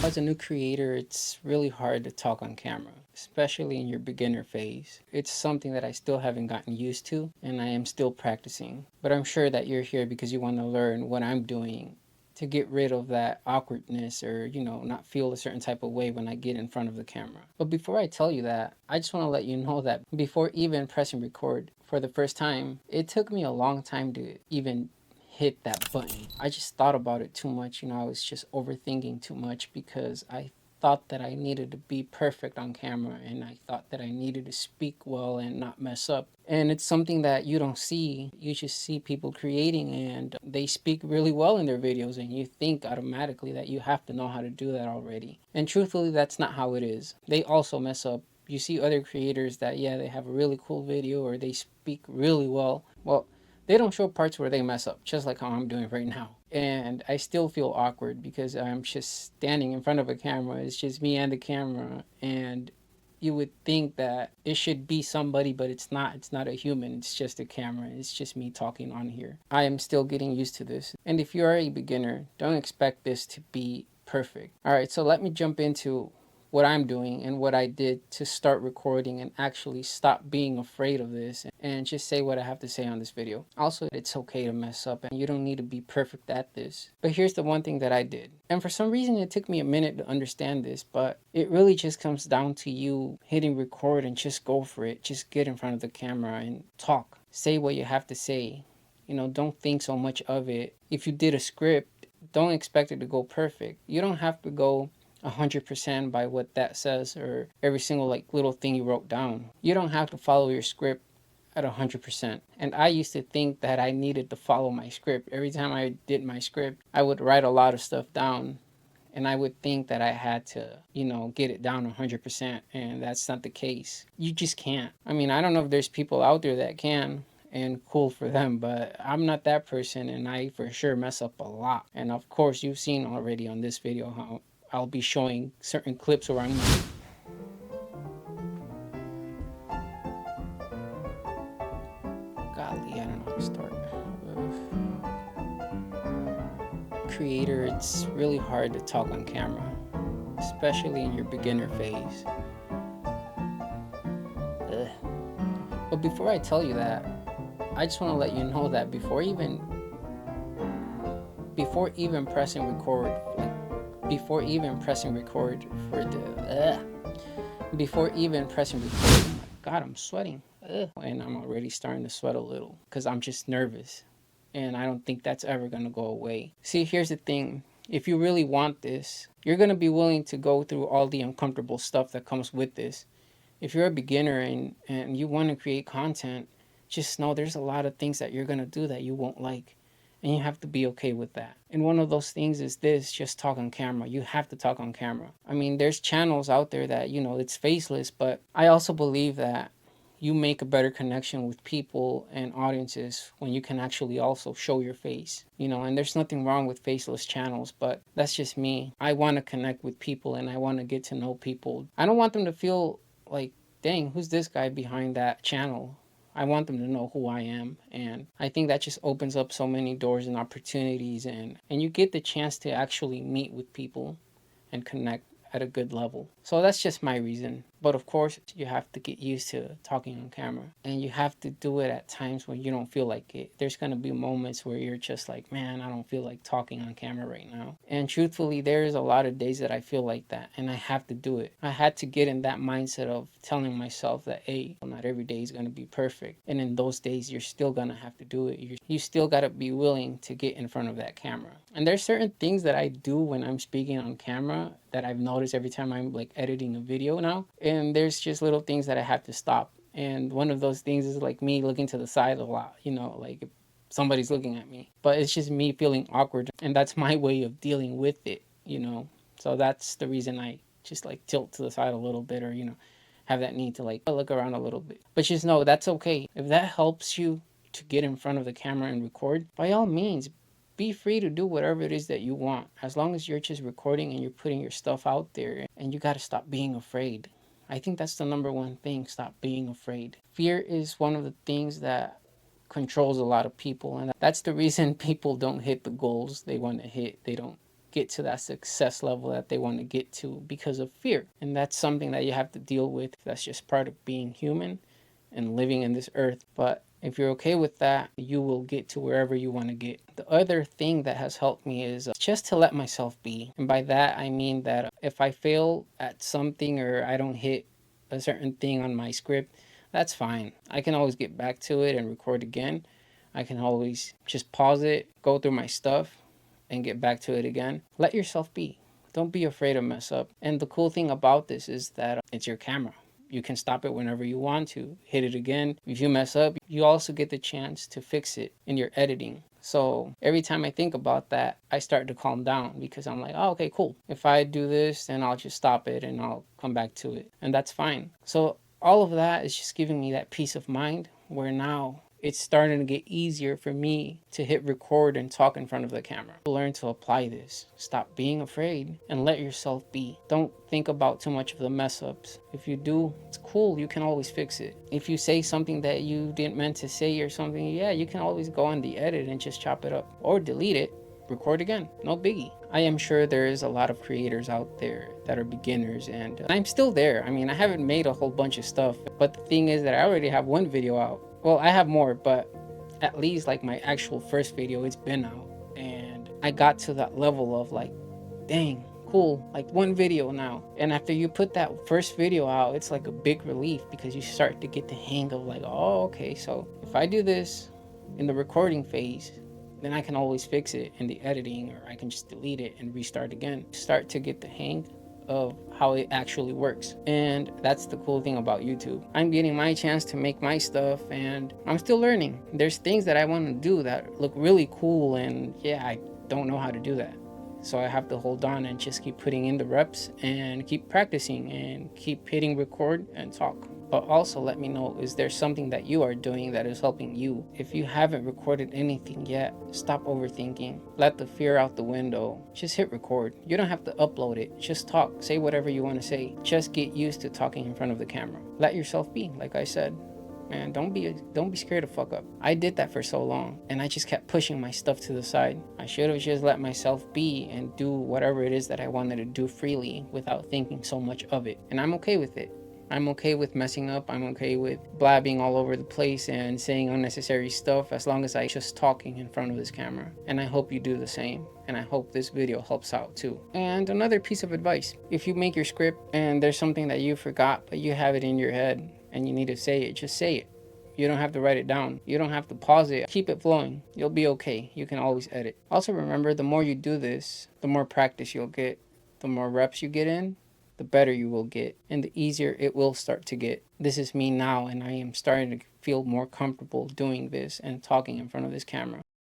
As a new creator, it's really hard to talk on camera, especially in your beginner phase. It's something that I still haven't gotten used to, and I am still practicing. But I'm sure that you're here because you want to learn what I'm doing to get rid of that awkwardness or, not feel a certain type of way when I get in front of the camera. But before I tell you that, I just want to let you know that before even pressing record for the first time, it took me a long time to even hit that button. I just thought about it too much. I was just overthinking too much because I thought that I needed to be perfect on camera and I thought that I needed to speak well and not mess up. And it's something that you don't see. You just see people creating and they speak really well in their videos, and you think automatically that you have to know how to do that already. And truthfully, that's not how it is. They also mess up. You see other creators that, yeah, they have a really cool video or they speak really well. Well, they don't show parts where they mess up, just like how I'm doing right now. And I still feel awkward because I'm just standing in front of a camera. It's just me and the camera. And you would think that it should be somebody, but it's not. It's not a human. It's just a camera. It's just me talking on here. I am still getting used to this. And if you are a beginner, don't expect this to be perfect. All right, so let me jump into what I'm doing and what I did to start recording and actually stop being afraid of this and just say what I have to say on this video. Also, it's okay to mess up and you don't need to be perfect at this. But here's the one thing that I did. And for some reason, it took me a minute to understand this, but it really just comes down to you hitting record and just go for it. Just get in front of the camera and talk. Say what you have to say. Don't think so much of it. If you did a script, don't expect it to go perfect. You don't have to go 100% by what that says or every single little thing you wrote down. You don't have to follow your script at 100%. And I used to think that I needed to follow my script. Every time I did my script, I would write a lot of stuff down and I would think that I had to, get it down 100%, and that's not the case. You just can't. I mean, I don't know if there's people out there that can, and cool for them, but I'm not that person, and I for sure mess up a lot. And of course, you've seen already on this video how I'll be showing certain clips where I'm golly, I don't know how to start. Creator, it's really hard to talk on camera, especially in your beginner phase. Ugh. But before I tell you that, I just want to let you know that before even pressing record, before even pressing record for the before even pressing record, God, I'm sweating. And I'm already starting to sweat a little because I'm just nervous. And I don't think that's ever going to go away. See, here's the thing. If you really want this, you're going to be willing to go through all the uncomfortable stuff that comes with this. If you're a beginner and you want to create content, just know there's a lot of things that you're going to do that you won't like. And you have to be okay with that. And one of those things is this, just talk on camera. You have to talk on camera. I mean, there's channels out there that, it's faceless, but I also believe that you make a better connection with people and audiences when you can actually also show your face, and there's nothing wrong with faceless channels, but that's just me. I want to connect with people and I want to get to know people. I don't want them to feel like, dang, who's this guy behind that channel? I want them to know who I am. And I think that just opens up so many doors and opportunities, and you get the chance to actually meet with people and connect at a good level. So that's just my reason. But of course, you have to get used to talking on camera, and you have to do it at times when you don't feel like it. There's going to be moments where you're just like, man, I don't feel like talking on camera right now. And truthfully, there's a lot of days that I feel like that, and I have to do it. I had to get in that mindset of telling myself that, hey, not every day is going to be perfect. And in those days, you're still going to have to do it. You still got to be willing to get in front of that camera. And there's certain things that I do when I'm speaking on camera that I've noticed every time I'm editing a video now. And there's just little things that I have to stop. And one of those things is me looking to the side a lot, if somebody's looking at me. But it's just me feeling awkward. And that's my way of dealing with it. So that's the reason I just tilt to the side a little bit, or, have that need to look around a little bit. But just know that's okay. If that helps you to get in front of the camera and record, by all means, be free to do whatever it is that you want, as long as you're just recording and you're putting your stuff out there. And you got to stop being afraid. I think that's the number one thing. Stop being afraid. Fear is one of the things that controls a lot of people, and that's the reason people don't hit the goals they want to hit. They don't get to that success level that they want to get to because of fear. And that's something that you have to deal with. That's just part of being human and living in this earth. But if you're okay with that, you will get to wherever you want to get. The other thing that has helped me is just to let myself be. And by that, I mean that if I fail at something or I don't hit a certain thing on my script, that's fine. I can always get back to it and record again. I can always just pause it, go through my stuff, and get back to it again. Let yourself be. Don't be afraid to mess up. And the cool thing about this is that it's your camera. You can stop it whenever you want to, hit it again. If you mess up, you also get the chance to fix it in your editing. So every time I think about that, I start to calm down because I'm like, oh, okay, cool. If I do this, then I'll just stop it and I'll come back to it. And that's fine. So all of that is just giving me that peace of mind where now it's starting to get easier for me to hit record and talk in front of the camera. Learn to apply this. Stop being afraid and let yourself be. Don't think about too much of the mess ups. If you do, it's cool. You can always fix it. If you say something that you didn't meant to say or something, yeah, you can always go on the edit and just chop it up or delete it. Record again. No biggie. I am sure there is a lot of creators out there that are beginners, and I'm still there. I mean, I haven't made a whole bunch of stuff, but the thing is that I already have one video out. Well, I have more, but at least like my actual first video, it's been out, and I got to that level of like, dang, cool, like one video now. And after you put that first video out, it's like a big relief because you start to get the hang of like, oh, okay, so if I do this in the recording phase, then I can always fix it in the editing, or I can just delete it and restart again. Start to get the hang of how it actually works. And that's the cool thing about YouTube. I'm getting my chance to make my stuff and I'm still learning. There's things that I want to do that look really cool, and yeah, I don't know how to do that. So I have to hold on and just keep putting in the reps and keep practicing and keep hitting record and talk. But also let me know, is there something that you are doing that is helping you? If you haven't recorded anything yet, stop overthinking. Let the fear out the window. Just hit record. You don't have to upload it. Just talk. Say whatever you want to say. Just get used to talking in front of the camera. Let yourself be, like I said. Man, don't be scared to fuck up. I did that for so long, and I just kept pushing my stuff to the side. I should have just let myself be and do whatever it is that I wanted to do freely without thinking so much of it. And I'm okay with it. I'm okay with messing up. I'm okay with blabbing all over the place and saying unnecessary stuff as long as I just talking in front of this camera. And I hope you do the same. And I hope this video helps out too. And another piece of advice, if you make your script and there's something that you forgot, but you have it in your head and you need to say it, just say it. You don't have to write it down. You don't have to pause it. Keep it flowing. You'll be okay. You can always edit. Also remember, the more you do this, the more practice you'll get. The more reps you get in, the better you will get, and the easier it will start to get. This is me now, and I am starting to feel more comfortable doing this and talking in front of this camera.